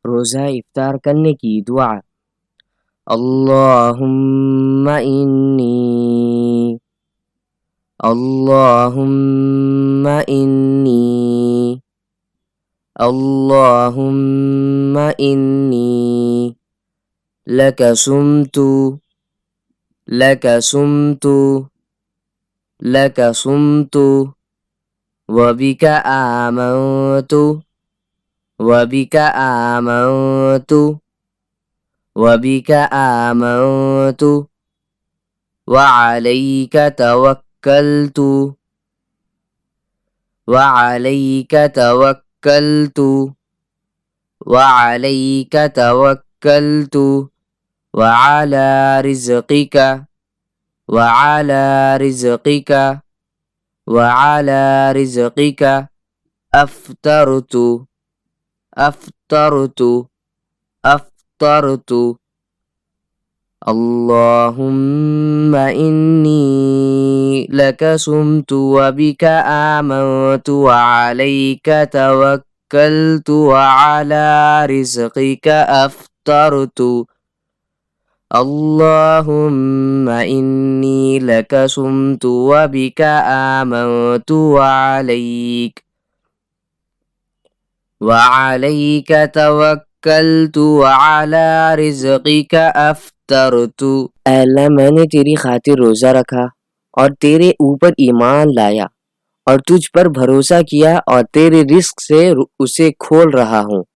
रोज़ा इफ्तार करने की दुआ। अल्लाहुम्मा इन्नी अल्लाहुम्मा इन्नी अल्लाहुम्मा इन्नी लका सुम्तु लका सुम्तु लका सुम्तु वबिका आमन्तु वबिका आमन्तु वबिका आमन्तु वअलैका तवक्कलतु वअलैका तवक्कलतु वअलैका तवक्कलतु वअला रिज़्क़िका वअला रिज़्क़िका वअला रिज़्क़िका अफ़्तरतु अफ़्तरतु अफ़्तरतु अल्लाहुम्मा इन्नी लका सुम्तु वबिका आमन्तु वअलैका तवक्कलतु वअला रिज़्क़िका अफ़्तरतु अल्लाहुम्मा इन्नी लका सुम्तु वबिका आमन्तु वअलैका तवक्कलतु वअला रिज़्क़िका अफ़्तरतु। ऐ अल्लाह, मैंने तेरी खातिर रोज़ा रखा और तेरे ऊपर ईमान लाया और तुझ पर भरोसा किया और तेरे रिज़्क़ से उसे खोल रहा हूँ।